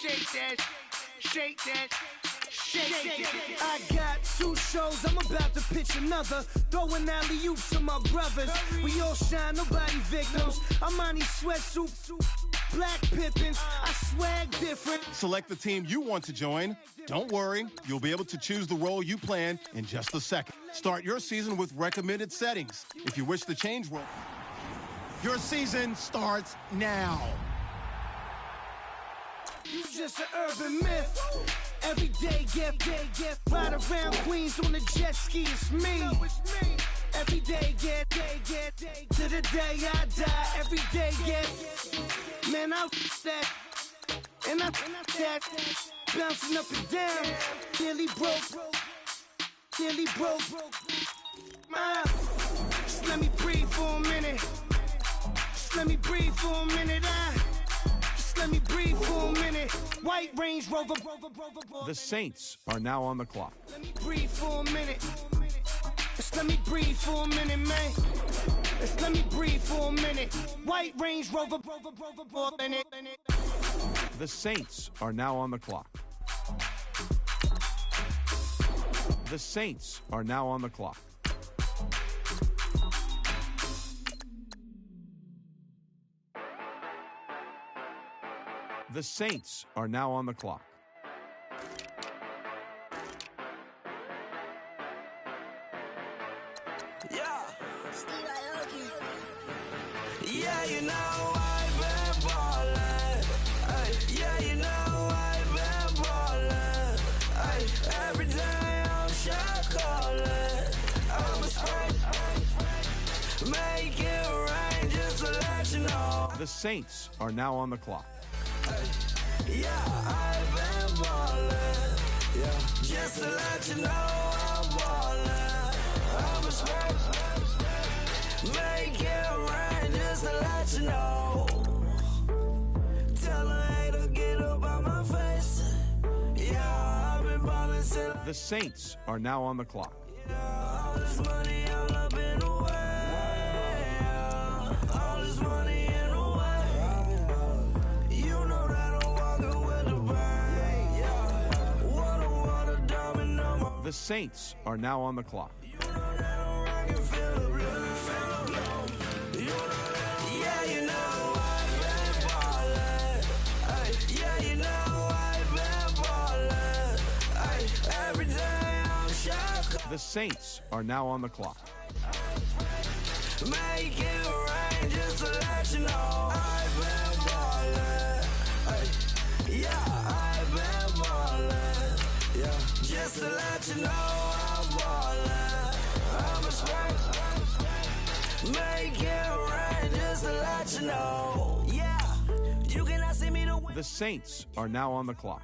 shake that, shake that, shake that. I got 2 shows, I'm about to pitch another. Throwing alley-oops to my brothers. We all shine, nobody victims. I'm on these sweatsuits, black Pippins. I swag different. Select the team you want to join. Don't worry, you'll be able to choose the role you plan in just a second. Start your season with recommended settings. If you wish to change role, your season starts now. You just an urban myth. Every day get ride around Queens on the jet ski. It's me. Every day get to the day I die. Every day get man I that and I that bouncing up and down. Nearly broke. Just let me breathe for a minute. Just let me breathe for a minute. Let me breathe for a minute. White Range Rover. The Saints are now on the clock. Let me breathe for a minute. Just let me breathe for a minute, man. Just let me breathe for a minute. White Range Rover. The Saints are now on the clock. The Saints are now on the clock. The Saints are now on the clock. Yeah, yeah, you know I've been ballin'. Ay, yeah, you know I've been ballin'. Ay, every day I'm shot callin'. I'm a spray, make it rain just to let you know. The Saints are now on the clock. Yeah, I've been ballin'. Yeah, just to let you know I'm ballin'. I'm a spray, make it rain just to let you know. Tell a hater get up on my face. Yeah, I've been ballin' since. The Saints are now on the clock. All this money all up in the way. All this money in the way. You know that I'm walking with the bang. Yeah, water, diamond on my. The Saints are now on the clock. You know that I'm rockin', feel the blood, feel the blow. You know that, yeah, you know I've been ballin'. Ay, yeah, you know I've been ballin'. Ay, every day I'm shot. The Saints are now on the clock. Make it rain just to let you know I've been ballin'. Ay, yeah, I've been ballin'. Yeah, just to let you know I'm ballin'. I'm a spray. Make it rain just to let you know. Yeah, you cannot see me the way. The Saints are now on the clock.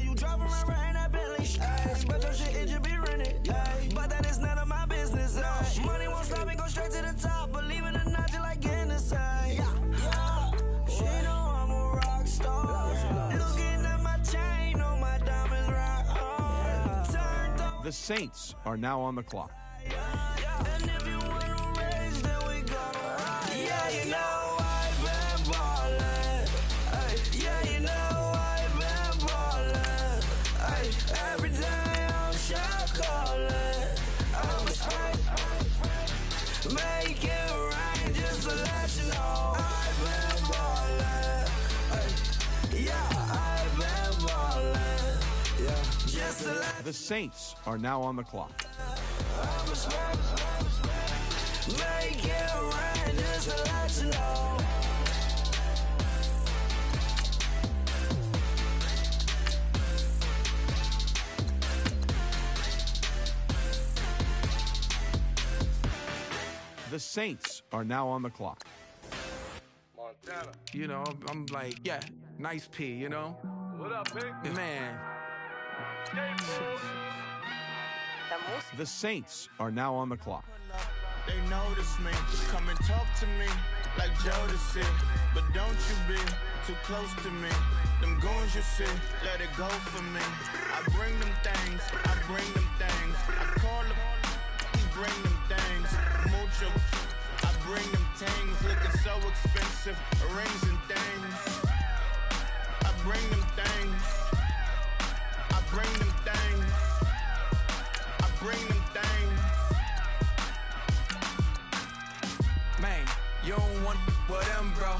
You drive around right that Bentley. But your shit, it just be rented. But that is none of my business. Money won't stop me, go straight to the top. Believe it or not, you like getting the same. Yeah, she know I'm a rock star. Looking at my chain, on my diamonds right hard. Turned up. The Saints are now on the clock. And if you wanna raise, then we go. Yeah, you know I've been ballin'. Ay, yeah, you know I've been ballin'. Ay, every day I'm shot callin'. I'm a spray, make it rain just to let you know I've been ballin'. Ay, yeah, I've been ballin'. Yeah, just to let. The Saints are now on the clock. I'm a spray, make it rain just to let you know. The Saints are now on the clock. Montana. You know, I'm like, yeah, nice P, you know? What up, big? Man, The Saints are now on the clock. They notice me, come and talk to me like Jodeci. But don't you be too close to me. Them goons you see, let it go for me. I bring them things, I bring them things. I call them, bring them things. Mucho, I bring them things. Looking so expensive, rings and things. I bring them things. I bring them things. I bring them things. Man, you don't want with them, bro.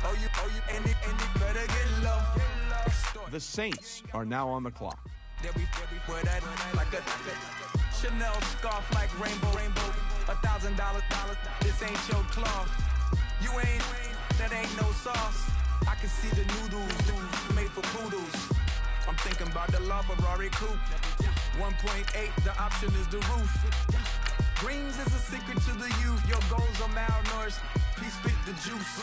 Oh, you, and it better get low. The Saints are now on the clock. There we wear that like a Chanel scarf like rainbow. $1,000, this ain't your cloth. You ain't, that ain't no sauce. I can see the noodles made for poodles. I'm thinking about the LaFerrari coupe. 1.8, the option is the roof. Greens is a secret to the youth. Your goals are malnourished. Please spit the juice.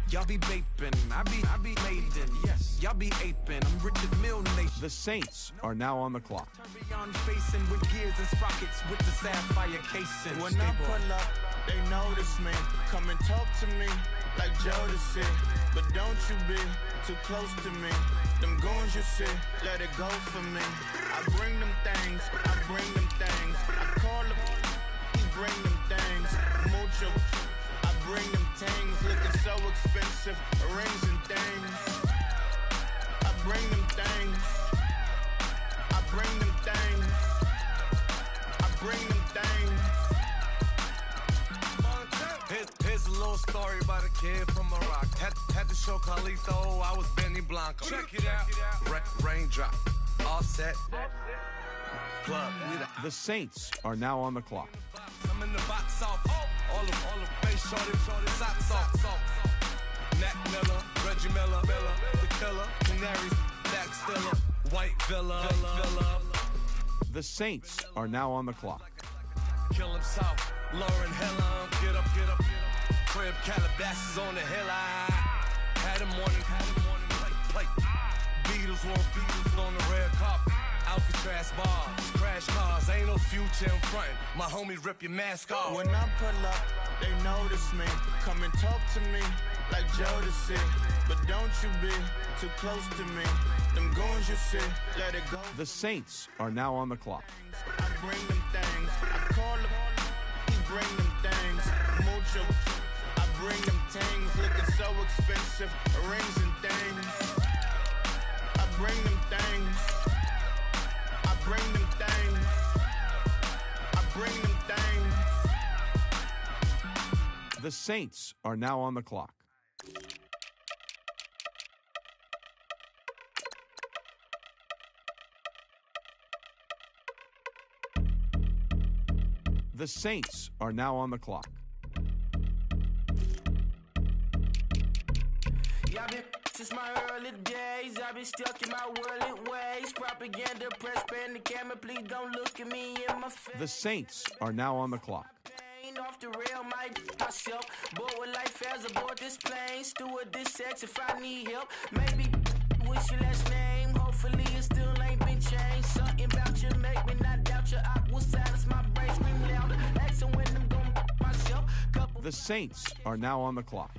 Y'all be vaping, I be maiden. Yes, y'all be aping. I'm Richard Milne Nation. The Saints are now on the clock. Beyond facing with gears and sprockets with the sapphire casing. When I pull up, they notice me. Come and talk to me like Jodeci. But don't you be too close to me. Them goons you see, let it go for me. I bring them things, I bring them things. I call them, he bring them things. Mucho, I bring them things. Looking so expensive, rings and things. I bring them things. I bring them things. I bring them things. Here's a little story about a kid from Iraq. Had to show Carlito I was Benny Blanco. Check it out. Raindrop. All set. Plug. The Saints are now on the clock. I'm in the box off. All the face shorty, socks off. Nat Miller, Reggie Miller, the killer, Canaries, Back Stiller, White Villa. The Saints are now on the clock. Kill him south, Lauren Hiller, get up. Crib Calabasas on the hill, I had him morning, plate. Beatles on the red carpet. Alcatraz bars, crash cars, ain't no future in front. My homies rip your mask off. When I pull up, they notice me. Come and talk to me like Jodeci. But don't you be too close to me. Them goons you see, let it go. The Saints are now on the clock. I bring them things. I call them, he bring them things. Mucho, I bring them things. Looking so expensive, rings and things. I bring them things. I bring them things. I bring them things. The Saints are now on the clock. The Saints are now on the clock. Y'all been since my early days. I've been stuck in my worldly ways. Propaganda, press, pen, the camera. Please don't look at me in my face. The Saints are now on the clock. Off the rail, myself. Bored with life as aboard this plane. Steward this sex if I need help. Maybe what's your last name? Hopefully it still ain't been changed. Something about you make me not doubt you. I will silence my brain, scream louder. Asking when I'm gonna myself. The Saints are now on the clock.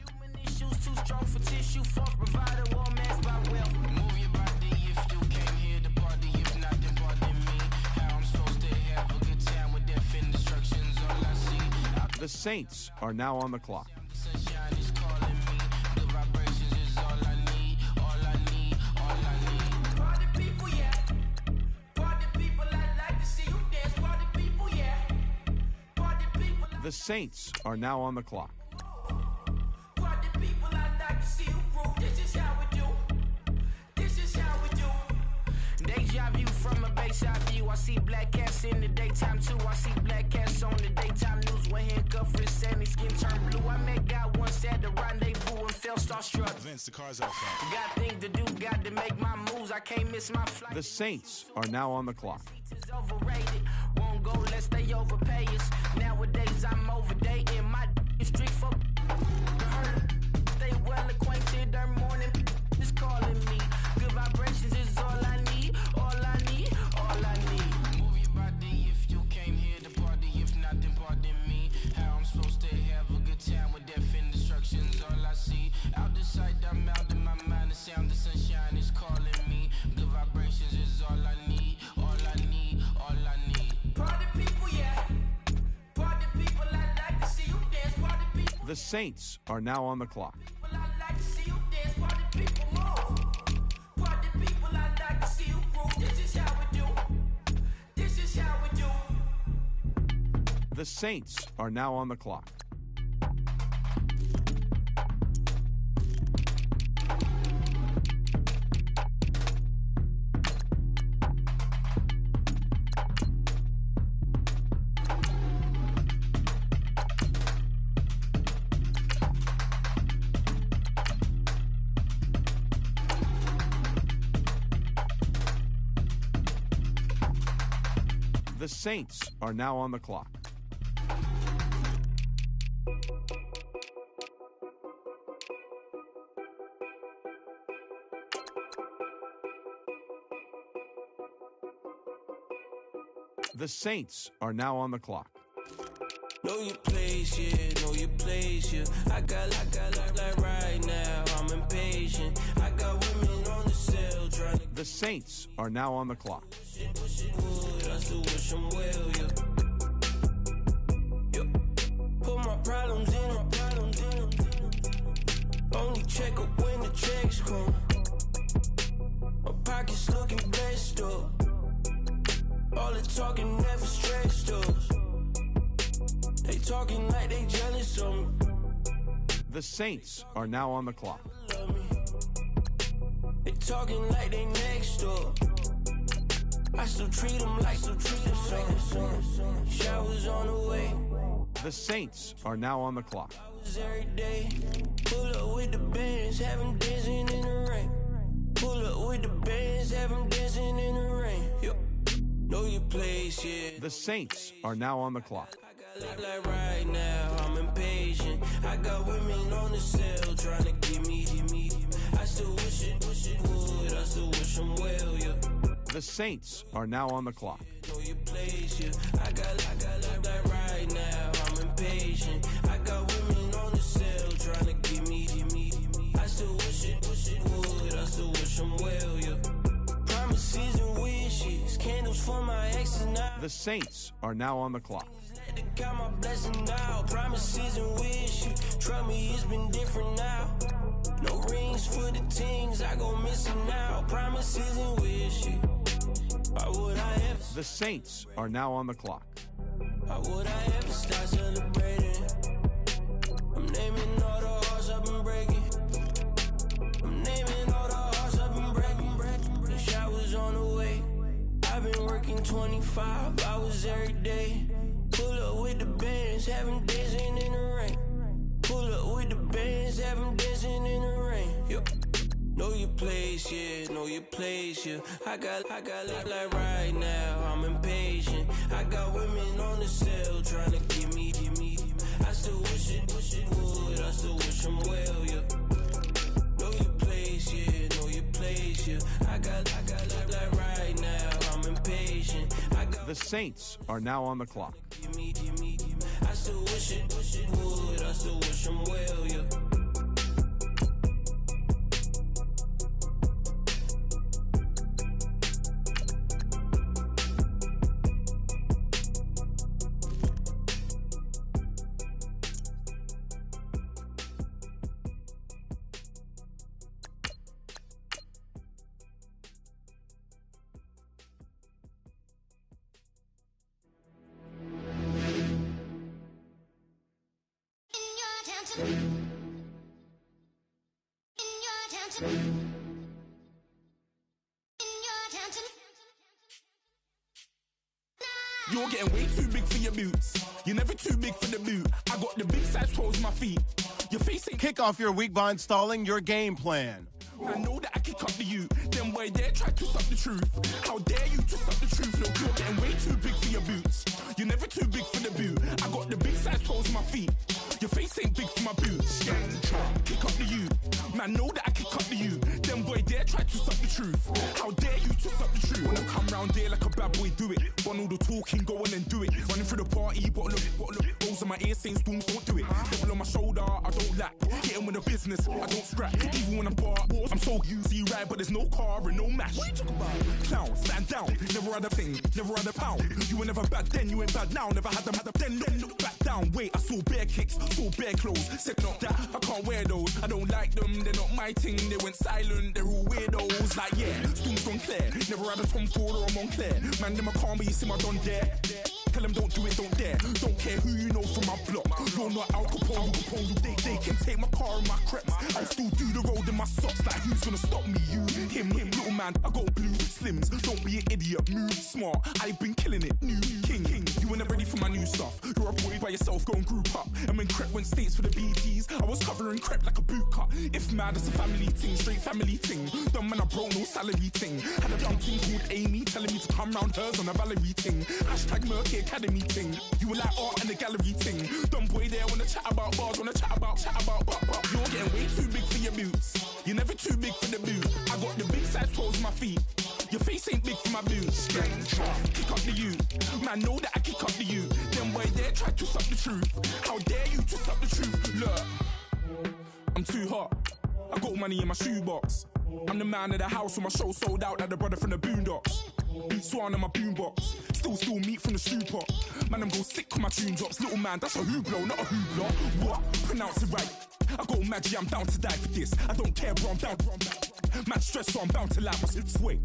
Issues too strong for tissue. False provider, romance by wealth. Move your body if you came here to party. If not, then pardon me. How I'm supposed to have a good time with death and destruction's all I see. The Saints are now on the clock. Sunshine is calling me. The vibrations is all I need. All I need. All I need. Party people, yeah. Party people, I like to see you dance. Party people, yeah. Party people. The Saints are now on the clock. Party people, I like to see you groove. This is how we do. This is how we do. Deja vu from a bayside view. I see black cats in the daytime too. I see black cats on the daytime news. When handcuffed wrists and his skin turned blue. I met God once at the rendezvous and felt starstruck. Vince, the car's out front. Got things to do, got to make my moves. I can't miss my flight. The Saints are now on the clock. It's overrated. Won't go unless they overpay us. Nowadays I'm overdating. My street for stay well acquainted. Their morning is calling me. Good vibrations is all I need. All I need. All I need. Move your body if you came here to party. If not, then pardon me. How I'm supposed to have a good time with death and destruction's all I see. Out the sight, I'm out in my mind. The sound of sunshine is calling me. Good vibrations is all I need. All I need. All I need. Party people, yeah. Party people, I like to see you dance. Party people. The Saints are now on the clock. I like to see you dance. Party people, move. The Saints are now on the clock. The Saints are now on the clock. The Saints are now on the clock. Know your place, yeah, know your place, yeah. I got like right now, I'm impatient. I got women on the cell trying to. The Saints are now on the clock. I still wish them well, yeah. Put my problems in. Only check up when the checks come. My pockets looking blessed up. All the talking never stressed us. They talking like they jealous of me. The Saints are now on the clock. They talking like they next door. I still treat them like so. Showers on the way. The Saints are now on the clock. Every day. Pull up with the bands, have them dancing in the rain. Pull up with the bands, have them dancing in the rain. Yo. Know your place, yeah. The Saints are now on the clock. Like right now, I'm impatient. I got women on the cell trying to get me. I still wish it would. I still wish them well, yeah. The Saints are now on the clock. Know your place, yeah. I got like right now, I'm impatient. I got women on the cell trying to get me. I still wish it would. I still wish them well, yeah. Promises and wishes, candles for my exes now. The Saints are now on the clock. Let the count my blessing now. Promises and wishes, trust me, it's been different now. No rings for the things I go missing now. Promises and wishes. Why would I ever? The Saints are now on the clock. Why would I ever start celebrating? I'm naming all the hearts I've been breaking. I'm naming all the hearts I've been breaking. The showers on the way. I've been working 25 hours every day. Pull up with the bands, have them dancing in the rain. Pull up with the bands, have them dancing in the rain. Yo. Know your place, yeah, know your place, yeah. I got like right now, I'm impatient. I got women on the cell trying to get me. I still wish it would. I still wish them well, yeah. Know your place, yeah, know your place, yeah. I got like right now, I'm impatient. The Saints are now on the clock. I still wish it would. I still wish them well, yeah. You're getting way too big for your boots. You're never too big for the boot. I got the big size toes on my feet. Your face ain't. Kick off your week by installing your game plan. I know that I kick up the you. Then boy dare try to suck the truth. How dare you to suck the truth? Look, you're getting way too big for your boots. You're never too big for the boot. I got the big size toes on my feet. Your face ain't big for my boots. Kick up the you. Man, know that I kick up the you. Then boy dare try to suck the truth. How dare you to suck the truth? When I come round there like a bad boy, do it. Want all the talking, go on and do it. Running through the party, but look. Rolls on my ear saying storms, don't do it. Devil on my shoulder, I don't lack. Getting with the business, I don't scrap. Even when I'm bar, I'm so used to you ride, but there's no car and no match. What you talking about? Clown, stand down. Never had a thing, never had a pound. You were never bad then, you ain't bad now. Never had them, then look back down. Wait, I saw bare kicks, saw bare clothes. Said not that, I can't wear those. I don't like them, they're not my thing. They went silent, they're all weirdos. Like yeah, Storm's gone clear. Never had a Tom Ford or a Montclair. Man, them I can't, but you see my done there. Tell them don't do it, don't dare. Don't care who you know from my block. You're not Al Capone, they can take my car and my creps. I'll still do the road in my socks. Like who's gonna stop me? You, him, little man. I got blue slims. Don't be an idiot, move smart. I've been killing it, new king. You weren't ready for my new stuff. You're a boy by yourself, go and group up. And when Crep went states for the BTs, I was covering Crep like a boot cut. If mad, it's a family thing, straight family thing. Dumb man, I broke no salary thing. Had a young thing called Amy telling me to come round hers on a Valerie thing. Hashtag Murky Academy thing. You were like art and the gallery thing. Dumb boy there wanna chat about bars, wanna chat about. You're getting way too big for your boots. You're never too big for the boot. I got the big size toes on my feet. Your face ain't big for my boots. Kick up the you. Man, know that I kick up the you. Them boy there try to suck the truth. How dare you to suck the truth? Look, I'm too hot. I got money in my shoebox. I'm the man of the house when my show sold out like the brother from the Boondocks. Beat Swan on my boombox. Still meat from the stew pot. Man, I'm go sick when my tune drops. Little man, that's a hooplo, not a hoopla. What? Pronounce it right. I go Maggie, I'm down to die for this. I don't care, bro, I'm down. Man stressed, so I'm bound to like my slips. Wait,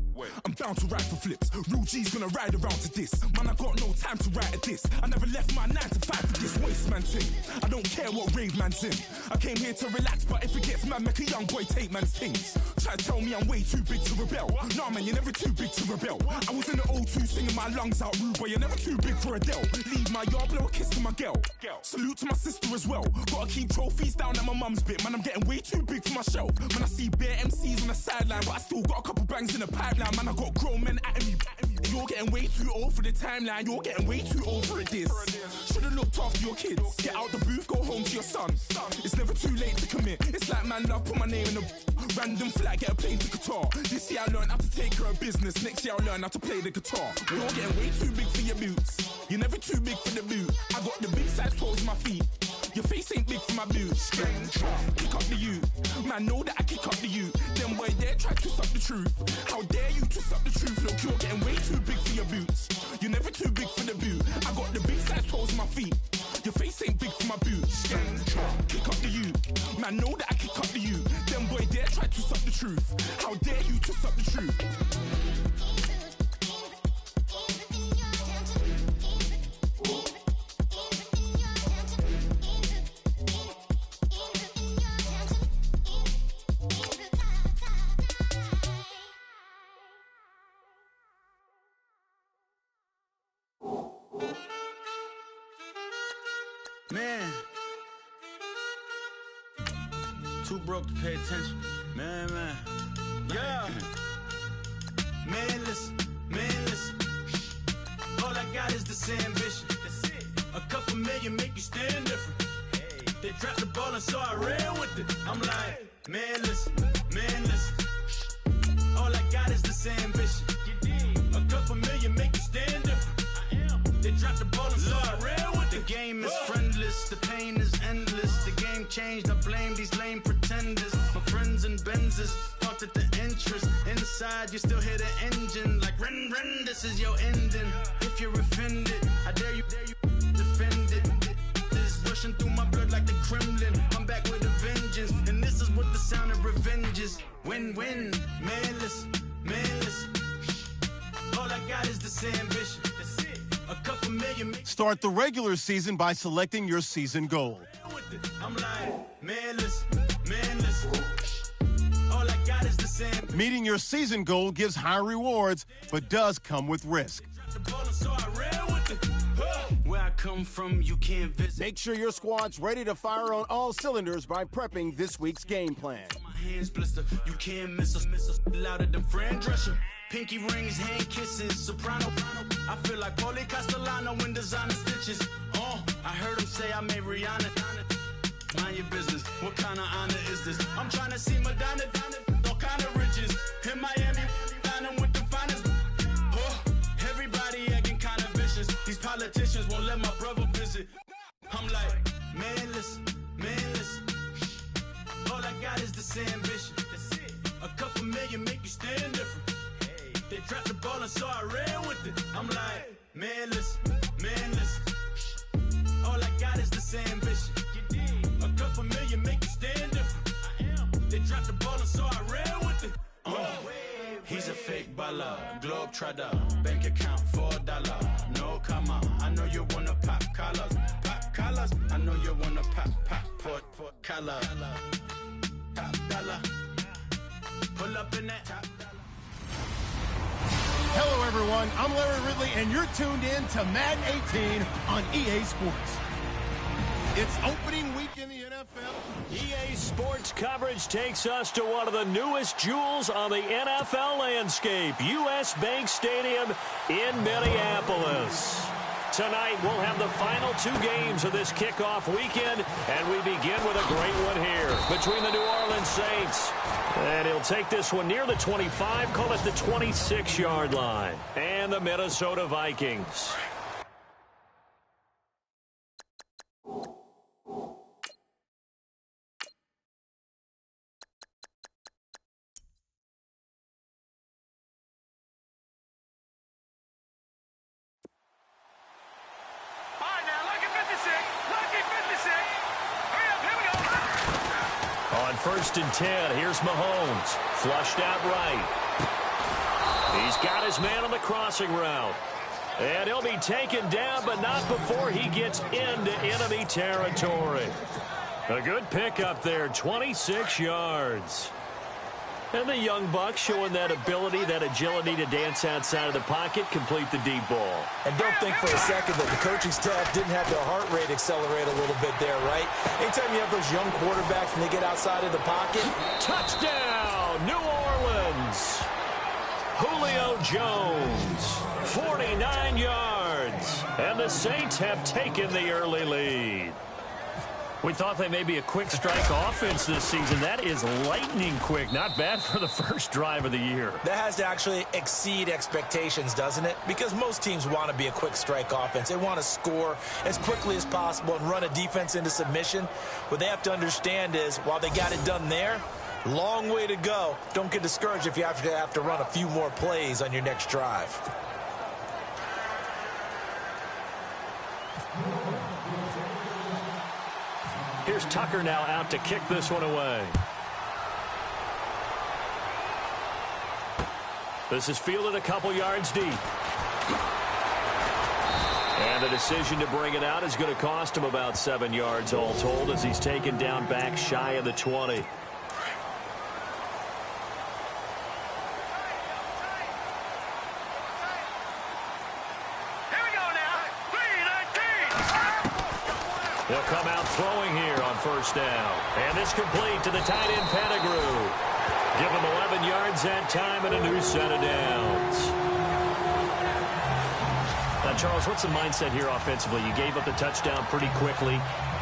I'm bound to ride for flips. Real G's gonna ride around to this. Man, I got no time to write at this. I never left my 9 to 5 for this waste man thing. I don't care what rave man's in. I came here to relax, but if it gets mad, make a young boy take man's things. Try to tell me I'm way too big to rebel. Nah, man, you're never too big to rebel. I was in the O2 singing my lungs out rude, but you're never too big for Adele. Leave my yard, blow a kiss to my girl. Salute to my sister as well. Gotta keep trophies down at my mum's bit. Man, I'm getting way too big for my shelf. Man, I see bare MCs on the sideline, but I still got a couple bangs in the pipeline. Man, I got grown men at me. You're getting way too old for the timeline. You're getting way too old for this. Should've looked after your kids. Get out the booth, go home to your son. It's never too late to commit. It's like man love, put my name in a random flag, get a plane to Qatar. This year I learned how to take care of business. Next year I'll learn how to play the guitar. You're getting way too big for your boots. You're never too big for the boot. I got the big size toes on my feet. Your face ain't big for my boots. Kick up the you. Man, know that I kick up the you. Them boy there try to suck the truth. How dare you to suck the truth? Look, you're getting way too big for your boots. You're never too big for the boot. I got the big size toes on my feet. Your face ain't big for my boots. Kick up the you. Man, know that I kick up the you. Them boy there try to suck the truth. How dare you to suck the truth? Man, too broke to pay attention. Man. Yeah. Man, listen. All I got is this ambition. A couple million make you stand different. They dropped the ball and so I ran with it. I'm like, man, listen. All I got is this ambition. A couple million make you stand different. They dropped the ball and so I ran with it. The game is friendless, the pain is endless. The game changed, I blame these lame pretenders. My friends and Benzes parked at the entrance. Inside, you still hear the engine. Like, ren, this is your ending. If you're offended, I dare you defend it. This rushing through my blood like the Kremlin. I'm back with a vengeance. And this is what the sound of revenge is. Win-win, man, listen. All I got is this ambition. A couple million. Start the regular season by selecting your season goal. I'm like, man, listen. All I got is the same. Meeting your season goal gives high rewards, but does come with risk. Where I come from, you can't visit. Make sure your squad's ready to fire on all cylinders by prepping this week's game plan. My hands blister, you can't miss us. Louder than Fran Drescher. Pinky rings, hand kisses, soprano. I feel like Paulie Castellano in designer stitches. I heard him say I made Rihanna. Mind your business, what kind of honor is this? I'm trying to see Madonna, all kind of riches. In Miami, dining with the finest. Everybody acting kind of vicious. These politicians won't let my brother visit. I'm like, man, listen. All I got is this ambition. A couple million make you stand different. They dropped the ball and so I ran with it. I'm like, man, listen. All I got is this ambition. A couple million make you stand different. They dropped the ball and so I ran with it. He He's a fake baller, globe trotter, bank account $4. No, come on, I know you wanna pop collars. Pop collars, I know you wanna pop for color. Top dollar, pull up in that top dollar. Hello, everyone. I'm Larry Ridley, and you're tuned in to Madden 18 on EA Sports. It's opening week in the NFL. EA Sports coverage takes us to one of the newest jewels on the NFL landscape, US Bank Stadium in Minneapolis. Tonight, we'll have the final 2 games of this kickoff weekend, and we begin with a great one here between the New Orleans Saints. And he'll take this one near the 25, call it the 26-yard line, and the Minnesota Vikings. On 1st and 10, here's Mahomes. Flushed out right. He's got his man on the crossing route. And he'll be taken down, but not before he gets into enemy territory. A good pickup there, 26 yards. And the young buck showing that ability, that agility to dance outside of the pocket, complete the deep ball. And don't think for a second that the coaching staff didn't have their heart rate accelerate a little bit there, right? Anytime you have those young quarterbacks and they get outside of the pocket. Touchdown, New Orleans. Julio Jones, 49 yards. And the Saints have taken the early lead. We thought they may be a quick strike offense this season. That is lightning quick. Not bad for the first drive of the year. That has to actually exceed expectations, doesn't it? Because most teams want to be a quick strike offense. They want to score as quickly as possible and run a defense into submission. What they have to understand is, while they got it done there, long way to go. Don't get discouraged if you have to run a few more plays on your next drive. Here's Tucker now out to kick this one away. This is fielded a couple yards deep. And the decision to bring it out is going to cost him about 7 yards all told as he's taken down back shy of the 20. He'll come out throwing here on 1st down. And it's complete to the tight end, Pettigrew. Give him 11 yards that time and a new set of downs. Now, Charles, what's the mindset here offensively? You gave up the touchdown pretty quickly.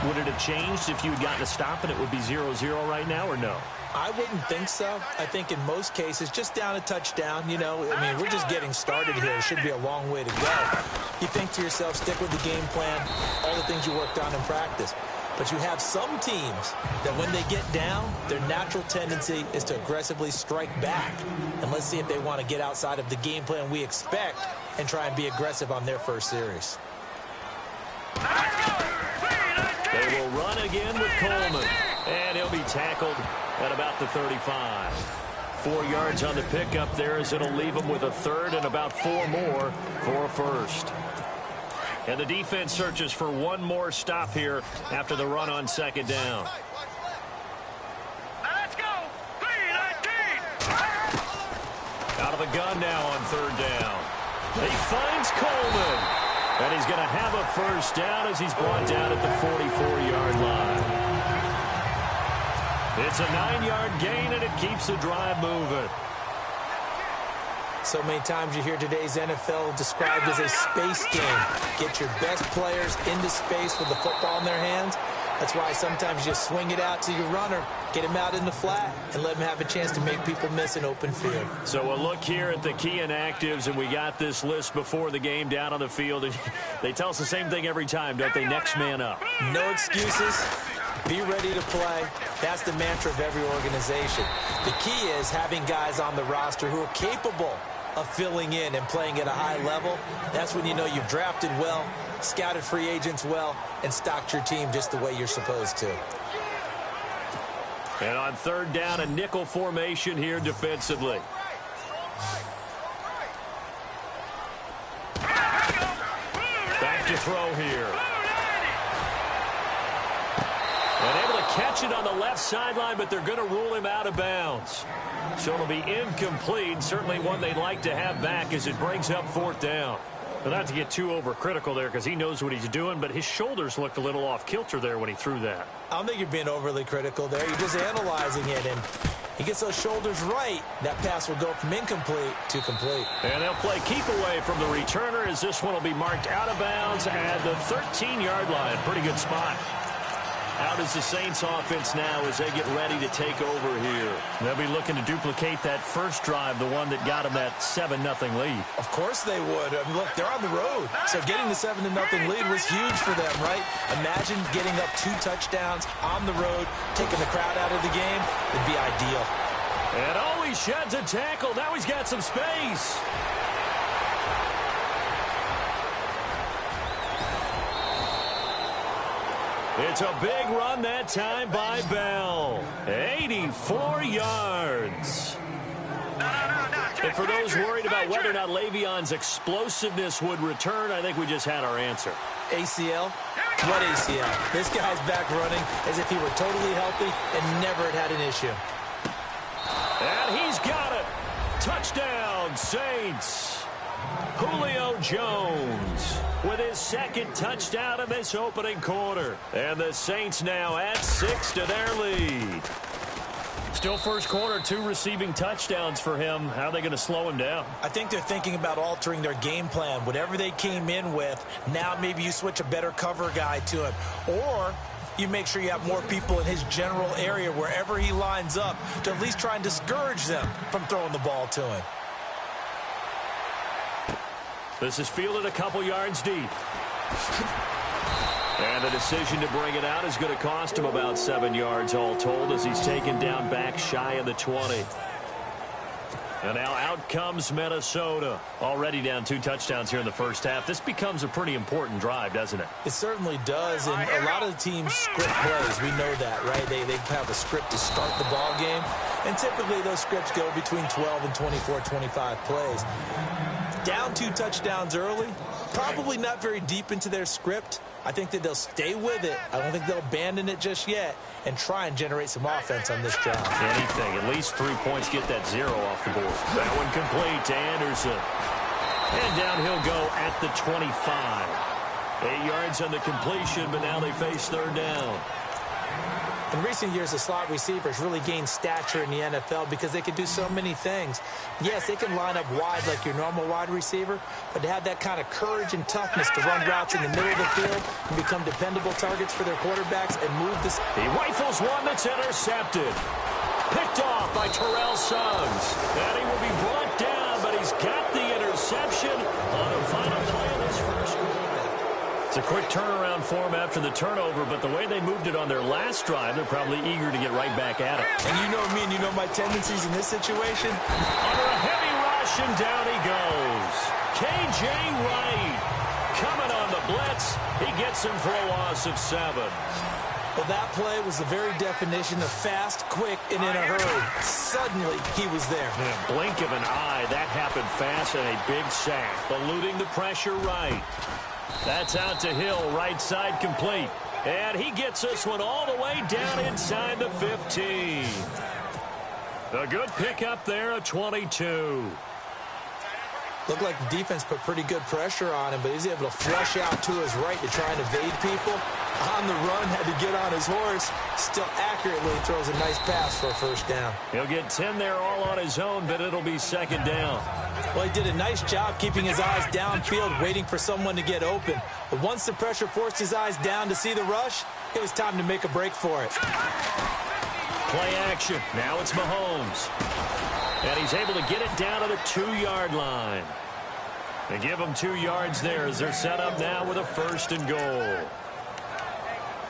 Would it have changed if you had gotten a stop and it would be 0-0 right now, or no? I wouldn't think so. I think in most cases, just down a touchdown, you know, I mean, we're just getting started here. It should be a long way to go. You think to yourself, stick with the game plan, all the things you worked on in practice. But you have some teams that when they get down, their natural tendency is to aggressively strike back. And let's see if they want to get outside of the game plan we expect and try and be aggressive on their first series. They will run again with Coleman. And he'll be tackled at about the 35. 4 yards on the pickup there as it'll leave him with a third and about 4 more for a first. And the defense searches for one more stop here after the run on 2nd down. Let's go! 3-19! Out of the gun now on 3rd down. He finds Coleman. And he's going to have a first down as he's brought down at the 44-yard line. It's a 9-yard gain, and it keeps the drive moving. So many times you hear today's NFL described as a space game. Get your best players into space with the football in their hands. That's why sometimes you swing it out to your runner, get him out in the flat, and let him have a chance to make people miss an open field. So a look here at the key inactives, and we got this list before the game down on the field. They tell us the same thing every time, don't they? Next man up. No excuses. Be ready to play. That's the mantra of every organization. The key is having guys on the roster who are capable of filling in and playing at a high level. That's when you know you've drafted well, scouted free agents well, and stocked your team just the way you're supposed to. And on 3rd down, a nickel formation here defensively. throw here. And able to catch it on the left sideline, but they're going to rule him out of bounds. So it'll be incomplete. Certainly one they'd like to have back as it brings up 4th down. But not to get too overcritical there because he knows what he's doing, but his shoulders looked a little off kilter there when he threw that. I don't think you're being overly critical there. You're just analyzing it, and he gets those shoulders right. That pass will go from incomplete to complete. And they'll play keep away from the returner as this one will be marked out of bounds at the 13-yard line. Pretty good spot. Out is the Saints offense now as they get ready to take over here. They'll be looking to duplicate that first drive, the one that got them that 7-0 lead. Of course they would. I mean, look, they're on the road. So getting the 7-0 lead was huge for them, right? Imagine getting up 2 touchdowns on the road, taking the crowd out of the game. It'd be ideal. And he sheds a tackle. Now he's got some space. It's a big run that time by Bell. 84 yards. And for those worried about whether or not Le'Veon's explosiveness would return, I think we just had our answer. ACL? What ACL? This guy's back running as if he were totally healthy and never had an issue. And he's got it. Touchdown, Saints. Julio Jones with his 2nd touchdown in this opening quarter. And the Saints now add 6 to their lead. Still first quarter, 2 receiving touchdowns for him. How are they going to slow him down? I think they're thinking about altering their game plan. Whatever they came in with, now maybe you switch a better cover guy to him. Or you make sure you have more people in his general area wherever he lines up to at least try and discourage them from throwing the ball to him. This is fielded a couple yards deep. And the decision to bring it out is going to cost him about 7 yards all told as he's taken down back shy of the 20. And now out comes Minnesota. Already down 2 touchdowns here in the first half. This becomes a pretty important drive, doesn't it? It certainly does, and a lot of the teams script plays. We know that, right? They have a script to start the ball game, and typically those scripts go between 12 and 24, 25 plays. Down 2 touchdowns early, probably not very deep into their script. I think that they'll stay with it. I don't think they'll abandon it just yet and try and generate some offense on this drive. Anything. At least 3 points, get that 0 off the board. That one complete to Anderson. And down he'll go at the 25. 8 yards on the completion, but now they face 3rd down. In recent years, the slot receivers really gained stature in the NFL because they can do so many things. Yes, they can line up wide like your normal wide receiver, but to have that kind of courage and toughness to run routes in the middle of the field and become dependable targets for their quarterbacks and move this. He rifles one that's intercepted. Picked off by Terrell Suggs. And he will be brought down, but he's got the interception on the final play of this first quarter. It's a quick turnaround for him after the turnover, but the way they moved it on their last drive, they're probably eager to get right back at it. And you know me and you know my tendencies in this situation. Under a heavy rush, and down he goes. K.J. Wright coming on the blitz. He gets him for a loss of 7. Well, that play was the very definition of fast, quick, and in a hurry. Suddenly, he was there. In a blink of an eye, that happened fast and a big sack. Eluding the pressure right. That's out to Hill, right side complete. And he gets this one all the way down inside the 15. A good pickup there, a 22. Looked like the defense put pretty good pressure on him, but he's able to flush out to his right to try and evade people. On the run, had to get on his horse. Still accurately throws a nice pass for a first down. He'll get 10 there all on his own, but it'll be 2nd down. Well, he did a nice job keeping his eyes downfield, waiting for someone to get open. But once the pressure forced his eyes down to see the rush, it was time to make a break for it. Play action. Now it's Mahomes. And he's able to get it down to the 2-yard line. They give him 2 yards there as they're set up now with a 1st and goal.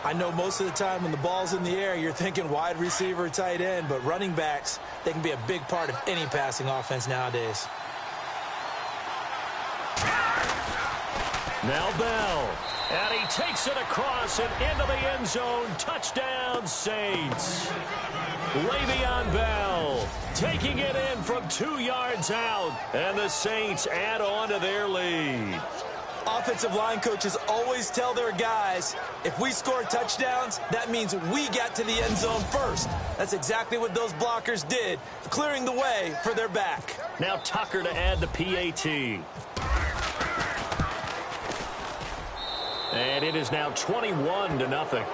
I know most of the time when the ball's in the air, you're thinking wide receiver, tight end, but running backs, they can be a big part of any passing offense nowadays. Now Bell, and he takes it across and into the end zone. Touchdown, Saints. Le'Veon Bell taking it in from 2 yards out, and the Saints add on to their lead. Offensive line coaches always tell their guys, if we score touchdowns, that means we got to the end zone first. That's exactly what those blockers did, clearing the way for their back. Now Tucker to add the PAT. And it is now 21-0.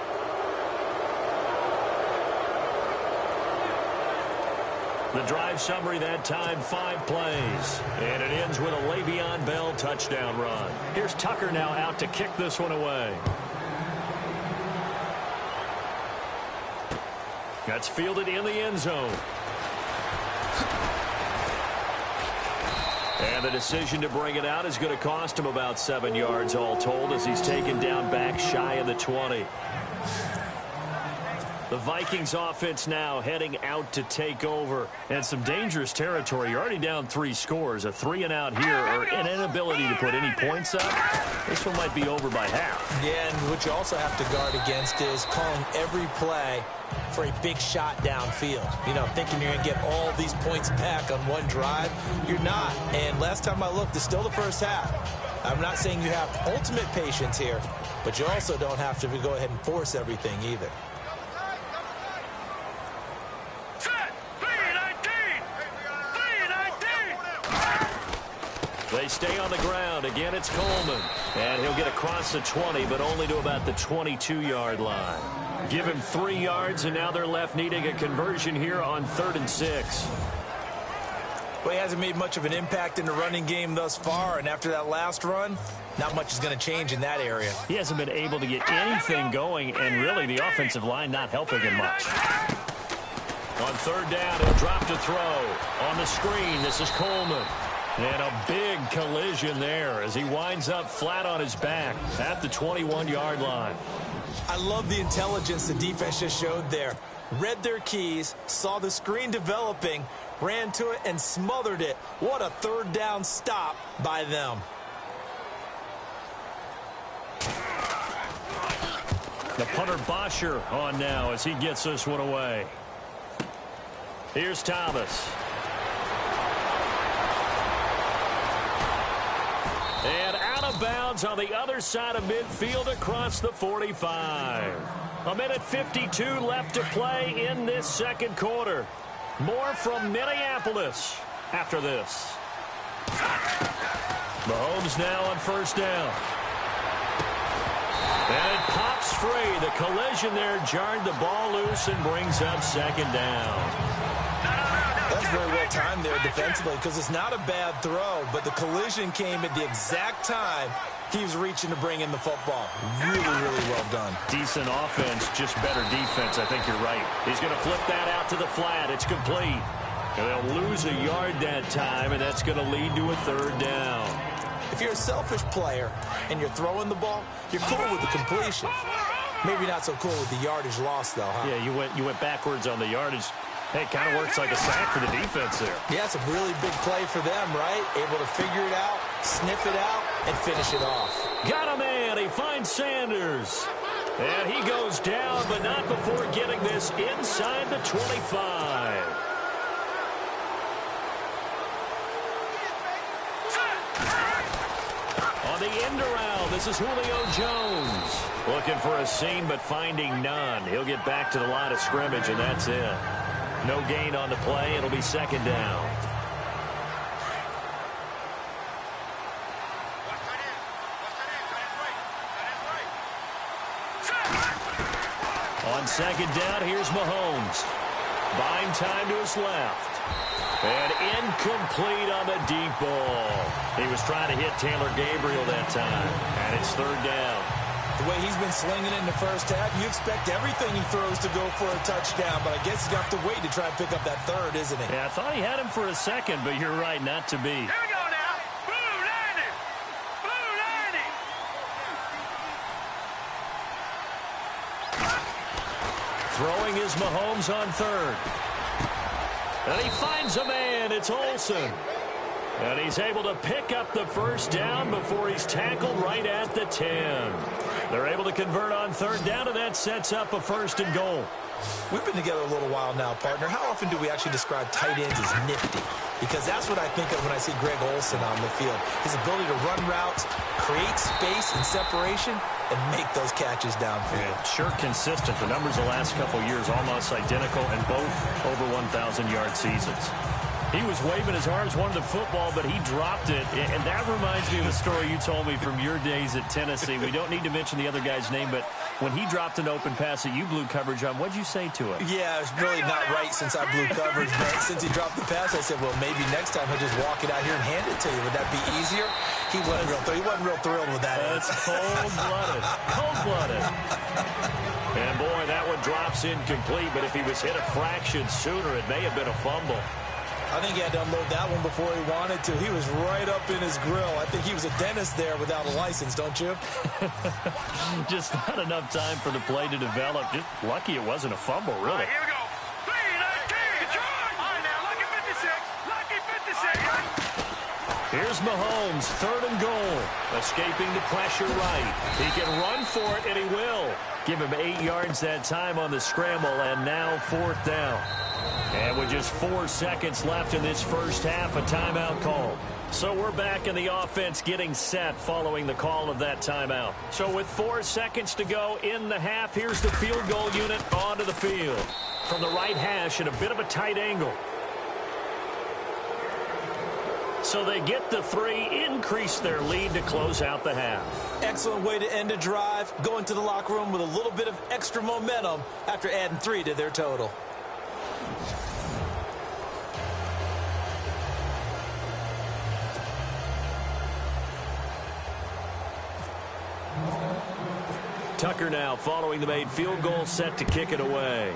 The drive summary that time, 5 plays. And it ends with a Le'Veon Bell touchdown run. Here's Tucker now out to kick this one away. That's fielded in the end zone. And the decision to bring it out is going to cost him about 7 yards all told as he's taken down back shy of the 20. The Vikings offense now heading out to take over. And some dangerous territory. You're already down 3 scores. A 3-and-out here or an inability to put any points up. This one might be over by half. Yeah, and what you also have to guard against is calling every play for a big shot downfield. You know, thinking you're going to get all these points back on one drive. You're not. And last time I looked, it's still the first half. I'm not saying you have ultimate patience here, but you also don't have to go ahead and force everything either. They stay on the ground. Again, it's Coleman. And he'll get across the 20, but only to about the 22-yard line. Give him 3 yards, and now they're left needing a conversion here on 3rd and 6. Well, he hasn't made much of an impact in the running game thus far, and after that last run, not much is going to change in that area. He hasn't been able to get anything going, and really the offensive line not helping him much. On 3rd down, he'll drop to throw. On the screen, this is Coleman. And a big collision there as he winds up flat on his back at the 21-yard line. I love the intelligence the defense just showed there. Read their keys, saw the screen developing, ran to it, and smothered it. What a 3rd down stop by them. The punter Bosher on now as he gets this one away. Here's Thomas. And out of bounds on the other side of midfield across the 45. A minute 52 left to play in this second quarter. More from Minneapolis after this. Mahomes now on 1st down. And it pops free. The collision there jarred the ball loose and brings up 2nd down. That's very well timed there defensively because it's not a bad throw, but the collision came at the exact time he was reaching to bring in the football. Really, really well done. Decent offense, just better defense. I think you're right. He's going to flip that out to the flat. It's complete. And they'll lose a yard that time, and that's going to lead to a 3rd down. If you're a selfish player and you're throwing the ball, you're cool with the completion. Maybe not so cool with the yardage loss, though, huh? Yeah, you went backwards on the yardage. Hey, it kind of works like a sack for the defense there. Yeah, it's a really big play for them, right? Able to figure it out, sniff it out, and finish it off. Got a man. He finds Sanders. And he goes down, but not before getting this inside the 25. On the end around, this is Julio Jones. Looking for a seam, but finding none. He'll get back to the line of scrimmage, and that's it. No gain on the play. It'll be 2nd down. On 2nd down, here's Mahomes. Buying time to his left. And incomplete on the deep ball. He was trying to hit Taylor Gabriel that time. And it's 3rd down. The way he's been slinging it in the first half, you expect everything he throws to go for a touchdown, but I guess he's got to wait to try and pick up that 3rd, isn't he? Yeah, I thought he had him for a second, but you're right, not to be. Here we go now. Blue 90. Blue 90. Throwing is Mahomes on 3rd. And he finds a man. It's Olsen. And he's able to pick up the 1st down before he's tackled right at the 10. They're able to convert on 3rd down, and that sets up a 1st and goal. We've been together a little while now, partner. How often do we actually describe tight ends as nifty? because that's what I think of when I see Greg Olsen on the field. His ability to run routes, create space and separation, and make those catches downfield. Yeah, sure consistent. The numbers the last couple years almost identical, and both over 1,000-yard seasons. He was waving his arms, wanted the football, but he dropped it. And that reminds me of a story you told me from your days at Tennessee. We don't need to mention the other guy's name, but when he dropped an open pass that you blew coverage on, what'd you say to him? Yeah, it's really not right since I blew coverage, but since he dropped the pass, I said, well, maybe next time he'll just walk it out here and hand it to you. Would that be easier? He wasn't real thrilled with that. That's cold-blooded. Cold-blooded. And, boy, that one drops incomplete, but if he was hit a fraction sooner, it may have been a fumble. I think he had to unload that one before he wanted to. He was right up in his grill. I think he was a dentist there without a license, don't you? Just not enough time for the play to develop. Just lucky it wasn't a fumble, really. All right, here we go. 3-19. All right, now, lucky 56. Lucky 56. Here's Mahomes, 3rd and goal. Escaping the pressure right. He can run for it, and he will. Give him 8 yards that time on the scramble, and now 4th down. And with just 4 seconds left in this first half, a timeout call. So we're back in the offense getting set following the call of that timeout. So with 4 seconds to go in the half, here's the field goal unit onto the field. From the right hash at a bit of a tight angle. So they get the 3, increase their lead to close out the half. Excellent way to end a drive. Go into the locker room with a little bit of extra momentum after adding 3 to their total. Tucker now following the made field goal, set to kick it away.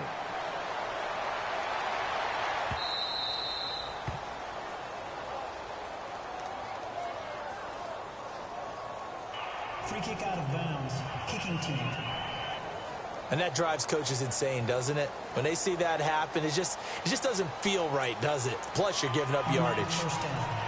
Free kick out of bounds. Kicking team. And that drives coaches insane, doesn't it? When they see that happen, it just doesn't feel right, does it? Plus, you're giving up yardage. First down.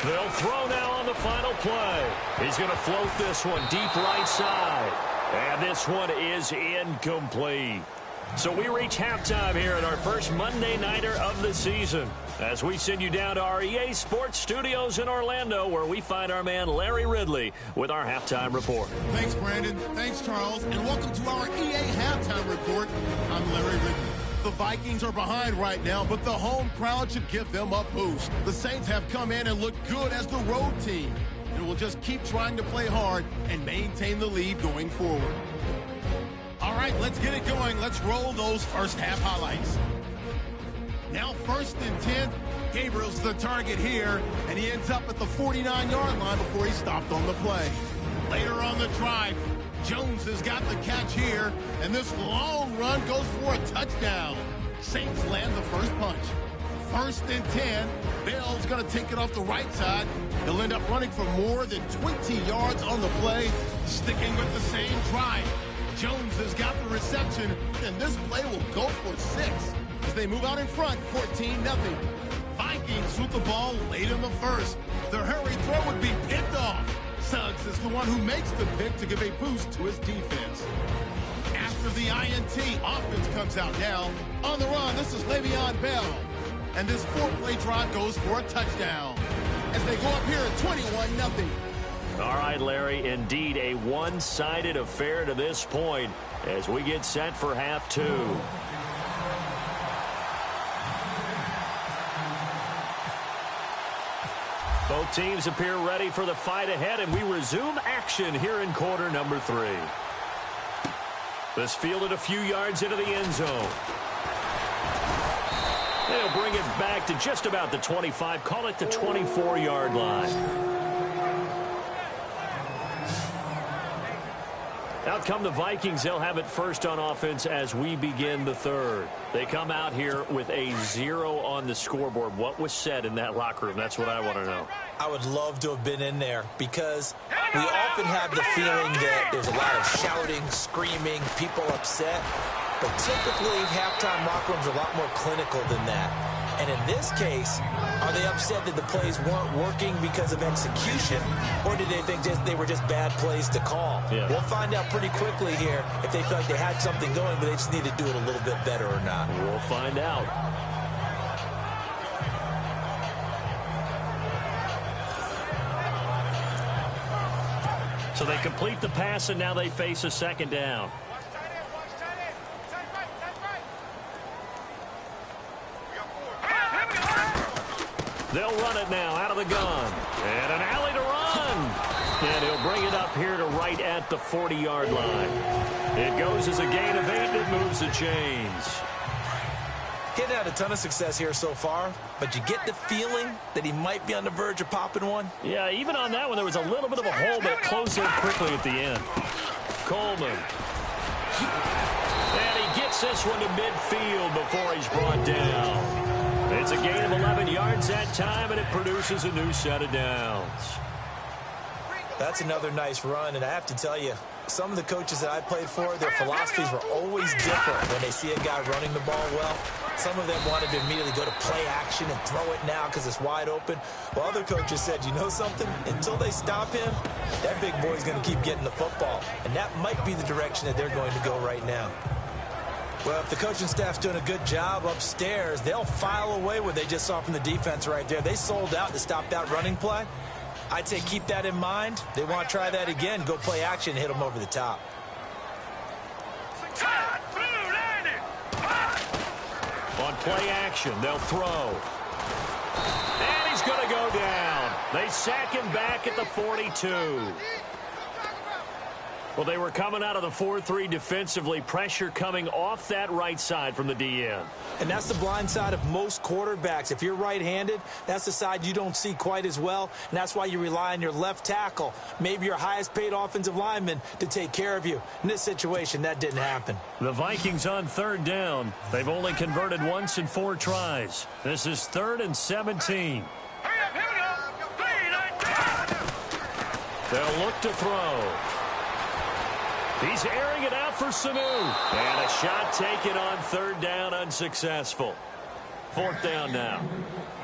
They'll throw now on the final play. He's going to float this one deep right side. And this one is incomplete. So we reach halftime here at our first Monday Nighter of the season, as we send you down to our EA Sports Studios in Orlando, where we find our man Larry Ridley with our halftime report. Thanks, Brandon. Thanks, Charles. And welcome to our EA Halftime Report. I'm Larry Ridley. The Vikings are behind right now, but the home crowd should give them a boost. The Saints have come in and look good as the road team, and will just keep trying to play hard and maintain the lead going forward. All right, let's get it going. Let's roll those first half highlights. Now 1st and 10. Gabriel's the target here, and he ends up at the 49-yard line before he stopped on the play. Later on the drive, Jones has got the catch here, and this long run goes for a touchdown. Saints land the first punch. 1st and 10. Bell's going to take it off the right side. He'll end up running for more than 20 yards on the play, sticking with the same drive. Jones has got the reception, and this play will go for 6 as they move out in front, 14-0. Vikings with the ball late in the first. Their hurry throw would be picked off. Suggs is the one who makes the pick to give a boost to his defense. After the INT, offense comes out now. On the run, this is Le'Veon Bell. And this 4-play drive goes for a touchdown as they go up here at 21-0. All right, Larry, indeed a one-sided affair to this point as we get set for half 2. Both teams appear ready for the fight ahead, and we resume action here in quarter number 3. This fielded a few yards into the end zone. They'll bring it back to just about the 25, call it the 24-yard line. Out come the Vikings. They'll have it first on offense as we begin the third. They come out here with a 0 on the scoreboard. What was said in that locker room? That's what I want to know. I would love to have been in there because we often have the feeling that there's a lot of shouting, screaming, people upset. But typically, halftime locker rooms are a lot more clinical than that. And in this case, are they upset that the plays weren't working because of execution, or did they think they were just bad plays to call? Yeah. We'll find out pretty quickly here if they feel like they had something going, but they just need to do it a little bit better or not. We'll find out. So they complete the pass, and now they face a second down. They'll run it now out of the gun. And an alley to run. And he'll bring it up here to right at the 40-yard line. It goes as a gain of 8, and it moves the chains. Getting had a ton of success here so far, but you get the feeling that he might be on the verge of popping one. Yeah, even on that one, there was a little bit of a hole, but it closed in quickly at the end. Coleman. And he gets this one to midfield before he's brought down. It's a gain of 11 yards that time, and it produces a new set of downs. That's another nice run, and I have to tell you, some of the coaches that I played for, their philosophies were always different when they see a guy running the ball well. Some of them wanted to immediately go to play action and throw it now because it's wide open. While other coaches said, you know something? Until they stop him, that big boy's going to keep getting the football. And that might be the direction that they're going to go right now. Well, if the coaching staff's doing a good job upstairs, they'll file away what they just saw from the defense right there. They sold out to stop that running play. I'd say keep that in mind. They want to try that again, go play action, hit them over the top. On play action, they'll throw. And he's going to go down. They sack him back at the 42. Well, they were coming out of the 4-3 defensively. Pressure coming off that right side from the DN. And that's the blind side of most quarterbacks. If you're right-handed, that's the side you don't see quite as well. And that's why you rely on your left tackle, maybe your highest-paid offensive lineman, to take care of you. In this situation, that didn't happen. The Vikings on third down. They've only converted once in 4 tries. This is 3rd and 17. They'll look to throw. He's airing it out for Sanu. And a shot taken on third down, unsuccessful. 4th down now.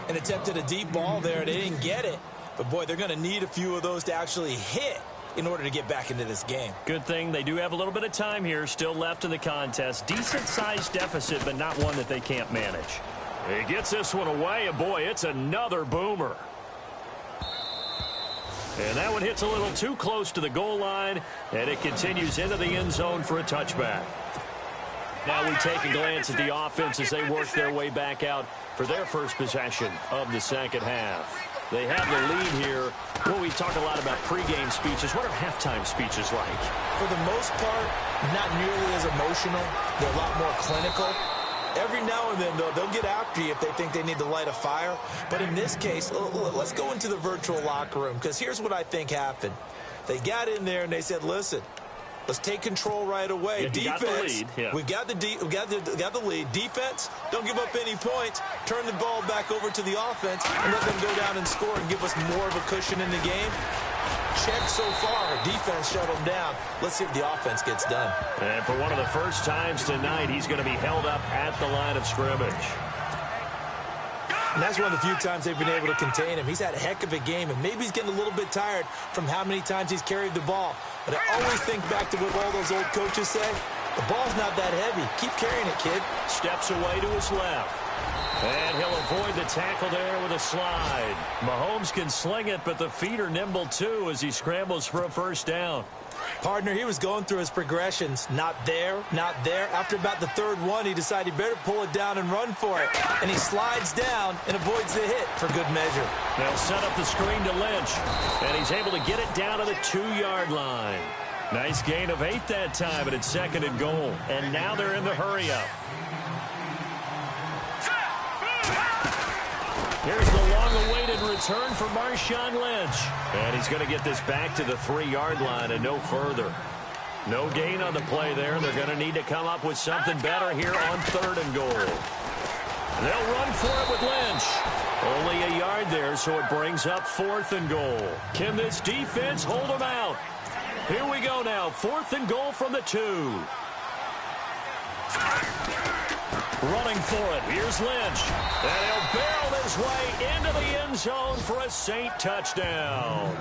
And attempted a deep ball there. They didn't get it. But, boy, they're going to need a few of those to actually hit in order to get back into this game. Good thing they do have a little bit of time here still left in the contest. Decent-sized deficit, but not one that they can't manage. He gets this one away, and, boy, it's another boomer. And that one hits a little too close to the goal line, and it continues into the end zone for a touchback. Now we take a glance at the offense as they work their way back out for their first possession of the second half. They have the lead here. Well, we talk a lot about pregame speeches. What are halftime speeches like? For the most part, not nearly as emotional. They're a lot more clinical. Every now and then, though, they'll get after you if they think they need to light a fire. But in this case, let's go into the virtual locker room, because here's what I think happened. They got in there and they said, listen, let's take control right away. Yeah, defense, got the lead. Yeah. we got the lead. Defense, don't give up any points. Turn the ball back over to the offense and let them go down and score and give us more of a cushion in the game. Check so far. Defense shut him down. Let's see if the offense gets done. And for one of the first times tonight, he's going to be held up at the line of scrimmage. And that's one of the few times they've been able to contain him. He's had a heck of a game, and maybe he's getting a little bit tired from how many times he's carried the ball. But I always think back to what all those old coaches say. The ball's not that heavy. Keep carrying it, kid. Steps away to his left. And he'll avoid the tackle there with a slide. Mahomes can sling it, but the feet are nimble too as he scrambles for a first down. Partner, he was going through his progressions. Not there, not there. After about the third one, he decided he better pull it down and run for it. And he slides down and avoids the hit for good measure. They'll set up the screen to Lynch. And he's able to get it down to the 2-yard line. Nice gain of 8 that time, but it's 2nd and goal. And now they're in the hurry-up. Here's the long-awaited return for Marshawn Lynch. And he's going to get this back to the 3-yard line and no further. No gain on the play there. They're going to need to come up with something better here on 3rd and goal. They'll run for it with Lynch. Only a yard there, so it brings up 4th and goal. Can this defense hold them out? Here we go now. 4th and goal from the 2. Running for it, here's Lynch. And he'll barrel his way into the end zone for a Saint touchdown.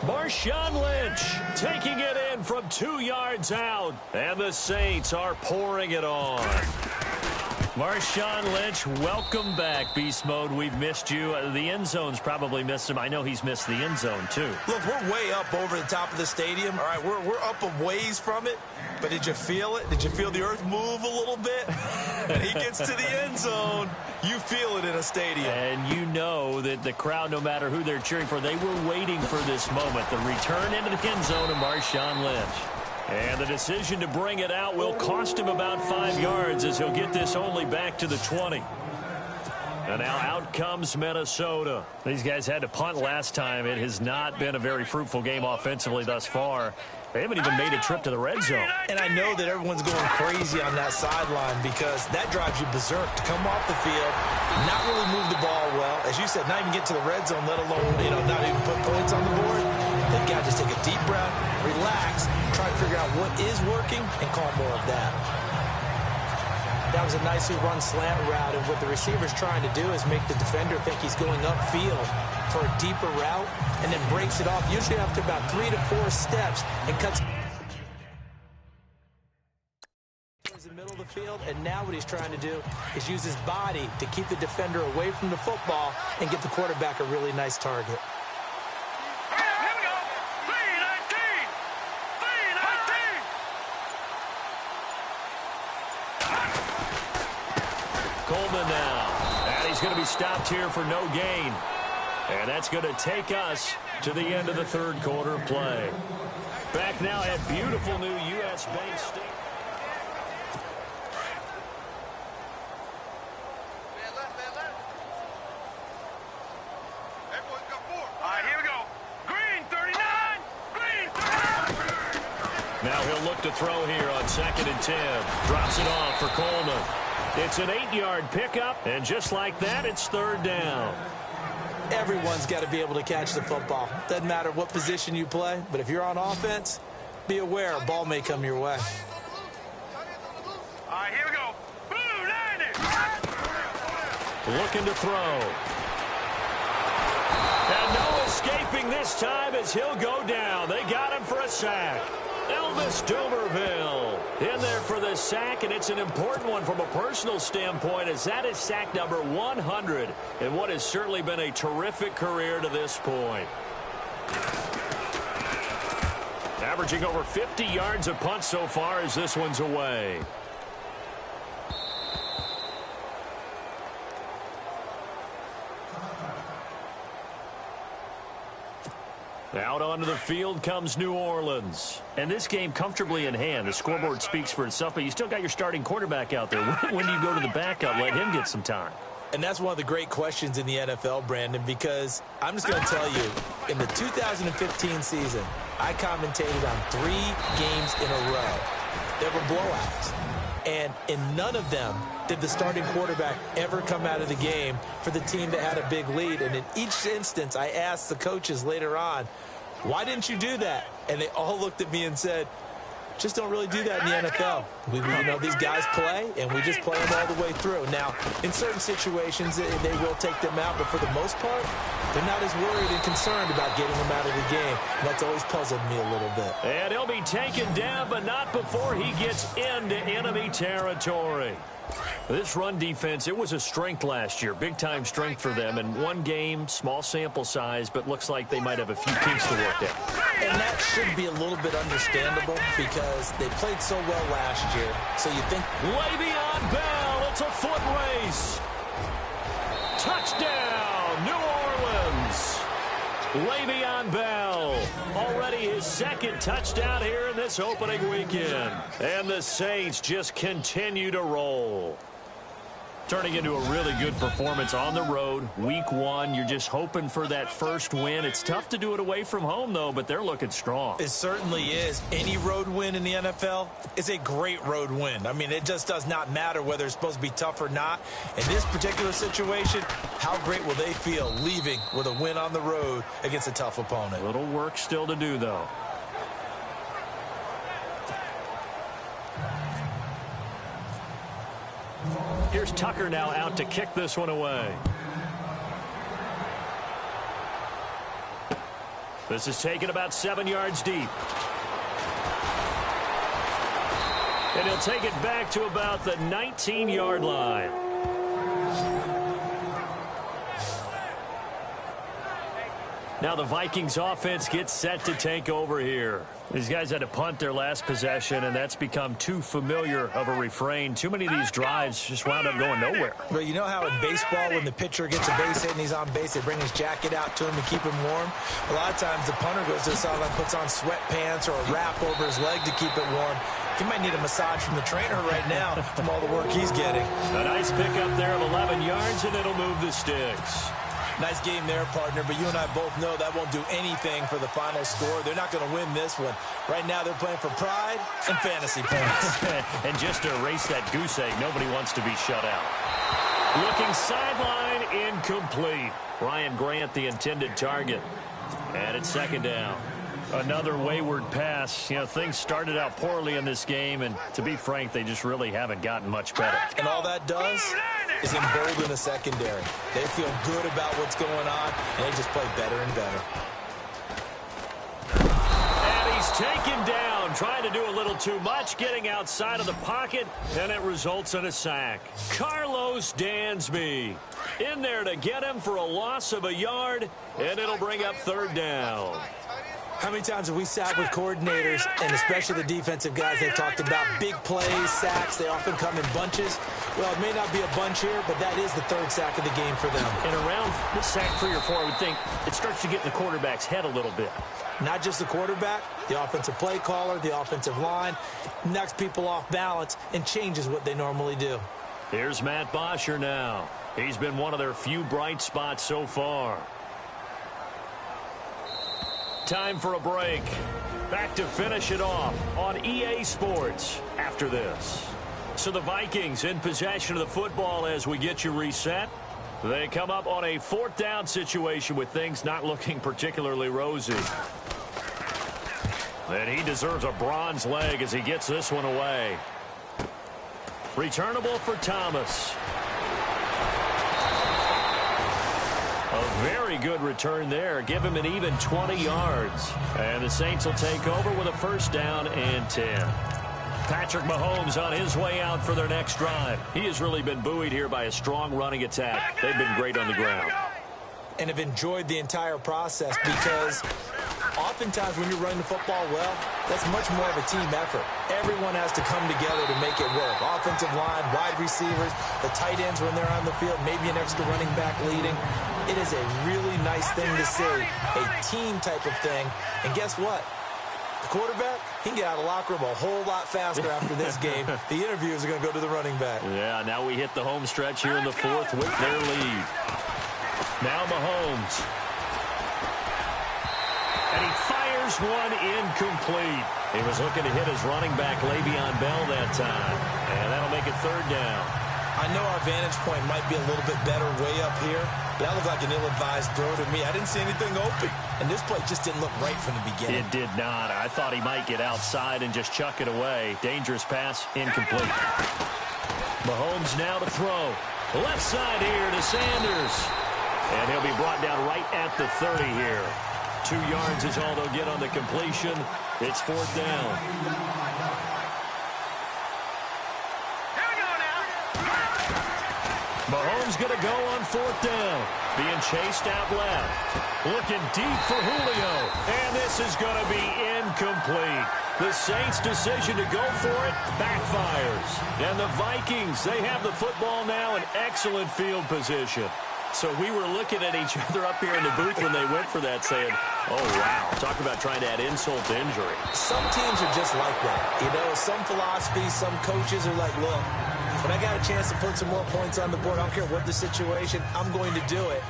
Marshawn Lynch taking it in from 2 yards out. And the Saints are pouring it on. Marshawn Lynch, welcome back, Beast Mode. We've missed you. The end zone's probably missed him. I know he's missed the end zone, too. Look, we're way up over the top of the stadium. All right, we're up a ways from it. But did you feel it? Did you feel the earth move a little bit? And he gets to the end zone. You feel it in a stadium. And you know that the crowd, no matter who they're cheering for, they were waiting for this moment. The return into the end zone of Marshawn Lynch. And the decision to bring it out will cost him about 5 yards as he'll get this only back to the 20. And now out comes Minnesota. These guys had to punt last time. It has not been a very fruitful game offensively thus far. They haven't even made a trip to the red zone. And I know that everyone's going crazy on that sideline because that drives you berserk to come off the field, not really move the ball well. As you said, not even get to the red zone, let alone, not even put points on the board. They've got to just take a deep breath, relax, try to figure out what is working, and call more of that. That was a nicely run slant route, and what the receiver's trying to do is make the defender think he's going upfield for a deeper route, and then breaks it off, usually after about 3 to 4 steps, and cuts in the middle of the field. And now what he's trying to do is use his body to keep the defender away from the football and get the quarterback a really nice target. Coleman now. And he's going to be stopped here for no gain. And that's going to take us to the end of the third quarter of play. Back now at beautiful new U.S. Bank Stadium. All right, here we go. Green 39. Green 39. Now he'll look to throw here on 2nd and 10. Drops it off for Coleman. It's an 8-yard pickup, and just like that, it's 3rd down. Everyone's got to be able to catch the football. Doesn't matter what position you play, but if you're on offense, be aware a ball may come your way. All right, here we go. Blue 90. Looking to throw. And no escaping this time as he'll go down. They got him for a sack. Elvis Dumerville in there for the sack, and it's an important one from a personal standpoint as that is sack number 100 in what has certainly been a terrific career to this point. Averaging over 50 yards a punt so far as this one's away. Out onto the field comes New Orleans. And this game comfortably in hand. The scoreboard speaks for itself, but you still got your starting quarterback out there. When do you go to the backup? Let him get some time. And that's one of the great questions in the NFL, Brandon, because I'm just going to tell you, in the 2015 season, I commentated on 3 games in a row. There were blowouts. And in none of them did the starting quarterback ever come out of the game for the team that had a big lead. And in each instance, I asked the coaches later on, why didn't you do that? And they all looked at me and said, just don't really do that in the NFL. These guys play, and we just play them all the way through. Now, in certain situations, they will take them out, but for the most part, they're not as worried and concerned about getting them out of the game. And that's always puzzled me a little bit. And he'll be taken down, but not before he gets into enemy territory. This run defense, it was a strength last year, big-time strength for them. In one game, small sample size, but looks like they might have a few kinks to work out. And that should be a little bit understandable because they played so well last year. So you think... Le'Veon Bell, it's a foot race. Touchdown, New Orleans. Le'Veon Bell, already his 2nd touchdown here in this opening weekend. And the Saints just continue to roll. Turning into a really good performance on the road. Week 1, you're just hoping for that first win. It's tough to do it away from home, though, but they're looking strong. It certainly is. Any road win in the NFL is a great road win. I mean, it just does not matter whether it's supposed to be tough or not. In this particular situation, how great will they feel leaving with a win on the road against a tough opponent? A little work still to do, though. Here's Tucker now out to kick this one away. This is taken about 7 yards deep. And he'll take it back to about the 19-yard line. Now the Vikings offense gets set to take over here. These guys had to punt their last possession, and that's become too familiar of a refrain. Too many of these drives just wound up going nowhere. But you know how in baseball, when the pitcher gets a base hit and he's on base, they bring his jacket out to him to keep him warm? A lot of times the punter goes to the sideline, puts on sweatpants or a wrap over his leg to keep it warm. He might need a massage from the trainer right now from all the work he's getting. A nice pickup there of 11 yards, and it'll move the sticks. Nice game there, partner, but you and I both know that won't do anything for the final score. They're not going to win this one. Right now they're playing for pride and fantasy points. And just to erase that goose egg, nobody wants to be shut out. Looking sideline, incomplete. Ryan Grant, the intended target. And it's second down. Another wayward pass. You know, things started out poorly in this game, and to be frank, they just really haven't gotten much better. And all that does is embolden the secondary. They feel good about what's going on, and they just play better and better. And he's taken down, trying to do a little too much, getting outside of the pocket, and it results in a sack. Carlos Dansby in there to get him for a loss of a yard, and it'll bring up third down. How many times have we sat with coordinators, and especially the defensive guys, they've talked about big plays, sacks. They often come in bunches. Well, it may not be a bunch here, but that is the third sack of the game for them. And around sack 3 or 4, I would think it starts to get in the quarterback's head a little bit. Not just the quarterback, the offensive play caller, the offensive line, knocks people off balance and changes what they normally do. Here's Matt Bosher now. He's been one of their few bright spots so far. Time for a break. Back to finish it off on EA Sports after this. So the Vikings in possession of the football as we get you reset. They come up on a 4th down situation with things not looking particularly rosy. And he deserves a bronze leg as he gets this one away. Returnable for Thomas. A very good return there. Give him an even 20 yards. And the Saints will take over with a first down and 10. Patrick Mahomes on his way out for their next drive. He has really been buoyed here by a strong running attack. They've been great on the ground. And have enjoyed the entire process because oftentimes when you're running the football well, that's much more of a team effort. Everyone has to come together to make it work. Offensive line, wide receivers, the tight ends when they're on the field, maybe an extra running back leading. It is a really nice thing to see, a team type of thing. And guess what? The quarterback, he can get out of the locker room a whole lot faster after this game. The interviews are going to go to the running back. Yeah, now we hit the home stretch here in the 4th with their lead. Now Mahomes. And he fires one incomplete. He was looking to hit his running back, Le'Veon Bell, that time. And that'll make it third down. I know our vantage point might be a little bit better way up here, but that looked like an ill-advised throw to me. I didn't see anything open, and this play just didn't look right from the beginning. It did not. I thought he might get outside and just chuck it away. Dangerous pass, incomplete. Mahomes now to throw. Left side here to Sanders. And he'll be brought down right at the 30 here. 2 yards is all they'll get on the completion. It's 4th down. Mahomes going to go on 4th down. Being chased out left. Looking deep for Julio. And this is going to be incomplete. The Saints' decision to go for it backfires. And the Vikings, they have the football now in excellent field position. So we were looking at each other up here in the booth when they went for that saying, oh, wow, talk about trying to add insult to injury. Some teams are just like that. You know, some philosophies, some coaches are like, look, when I got a chance to put some more points on the board, I don't care what the situation, I'm going to do it.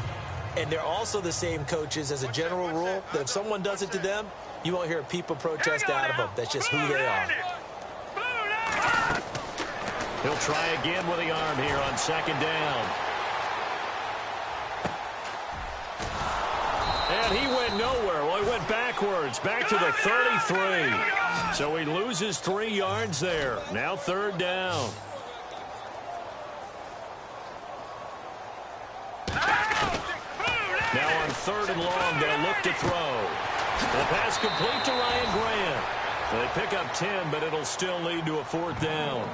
And they're also the same coaches as a general rule that if someone does it to them, you won't hear people protest out of them. That's just who they are. He'll try again with the arm here on 2nd down. And he went nowhere. Well, he went backwards, back to the 33. So he loses 3 yards there. Now 3rd down. on 3rd and long. They'll look to throw. The pass complete to Ryan Grant. They pick up 10, but it'll still lead to a 4th down.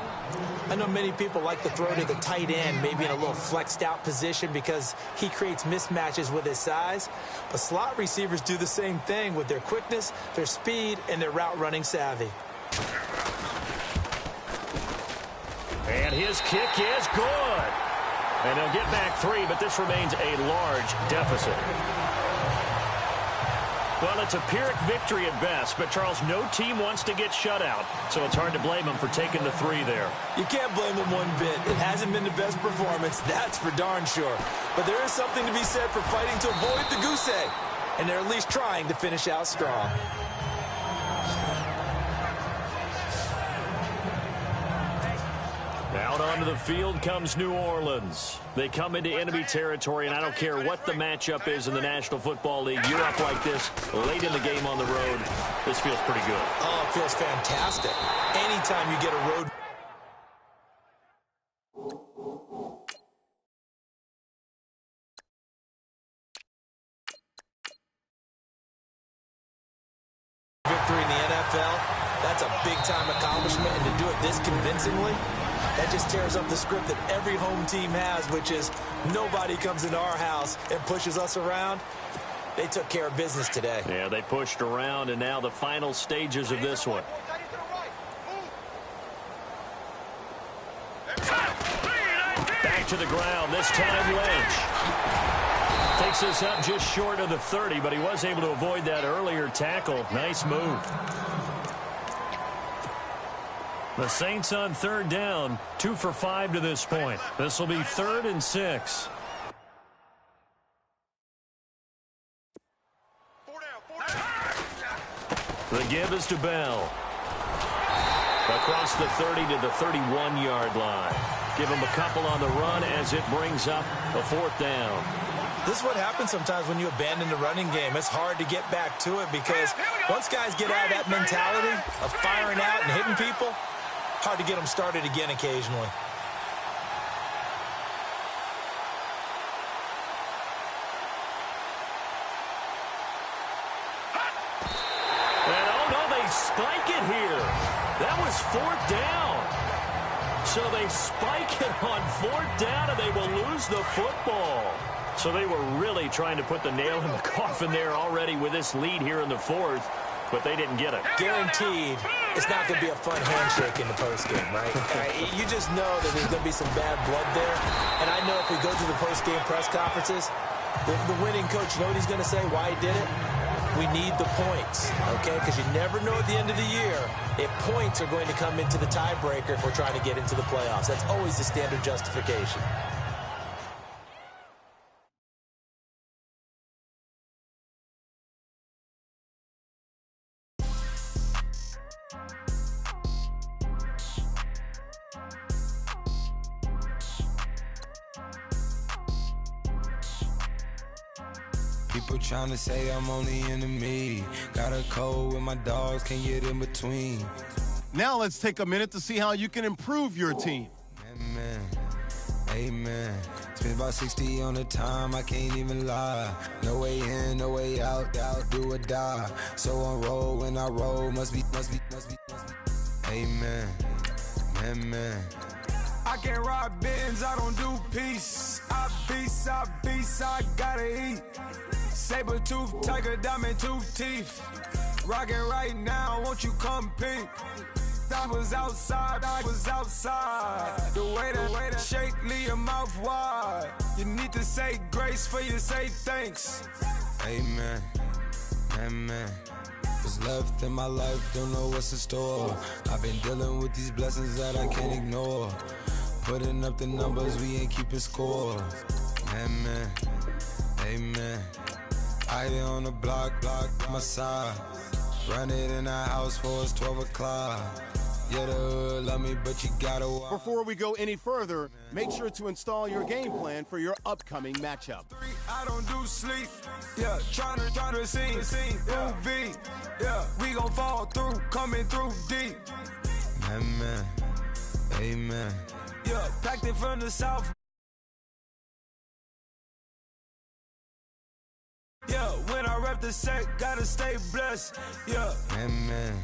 I know many people like to throw to the tight end, maybe in a little flexed out position because he creates mismatches with his size. But slot receivers do the same thing with their quickness, their speed, and their route running savvy. And his kick is good. And they'll get back 3, but this remains a large deficit. Well, it's a Pyrrhic victory at best, but, Charles, no team wants to get shut out, so it's hard to blame them for taking the 3 there. You can't blame them one bit. It hasn't been the best performance, that's for darn sure. But there is something to be said for fighting to avoid the goose egg, and they're at least trying to finish out strong. Out onto the field comes New Orleans. They come into enemy territory, and I don't care what the matchup is in the National Football League. You're up like this late in the game on the road. This feels pretty good. Oh, it feels fantastic. Anytime you get a road victory in the NFL, that's a big-time accomplishment, and to do it this convincingly, that just tears up the script that every home team has, which is nobody comes into our house and pushes us around. They took care of business today. Yeah, they pushed around, and now the final stages of this one. Back to the ground, this time Lynch. Takes us up just short of the 30, but he was able to avoid that earlier tackle. Nice move. The Saints on 3rd down, 2 for 5 to this point. This will be 3rd and 6. The give is to Bell. Across the 30 to the 31-yard line. Give him a couple on the run as it brings up a 4th down. This is what happens sometimes when you abandon the running game. It's hard to get back to it because once guys get out of that mentality of firing out and hitting people, hard to get them started again occasionally. And oh no, they spike it here. That was 4th down. So they spike it on 4th down and they will lose the football. So they were really trying to put the nail in the coffin there already with this lead here in the 4th, but they didn't get it. Guaranteed, it's not going to be a fun handshake in the postgame, right? You just know that there's going to be some bad blood there. And I know if we go to the postgame press conferences, the winning coach, you know what he's going to say, why he did it? We need the points, okay? Because you never know at the end of the year if points are going to come into the tiebreaker if we're trying to get into the playoffs. That's always the standard justification. People trying to say I'm only enemy. Got a cold with my dogs, can't get in between. Now let's take a minute to see how you can improve your team. Amen. Amen. Spent about 60 on the time, I can't even lie. No way in, no way out, do or die. So on roll when I roll, must be. Amen. Amen. I can't ride Benz, I don't do peace. I beast, I gotta eat. Saber tooth, tiger, diamond tooth teeth. Rockin' right now, won't you come peep? I was outside. The way to shake, leave your mouth wide. You need to say grace for you say thanks. Amen. Amen. What's left in my life, don't know what's in store. I've been dealing with these blessings that I can't ignore. Putting up the numbers, we ain't keeping score. Amen. Amen. I here on the block, my side. Run it in the house for us 12 o'clock. Yeah, the hood love me, but you gotta walk. Before we go any further, make sure to install your game plan for your upcoming matchup. I don't do sleep. Yeah, trying to see. UV. Yeah, we gon' fall through, coming through deep. Amen. Amen. Yeah, packed it from the south. after sex, gotta stay blessed. Yeah. Man,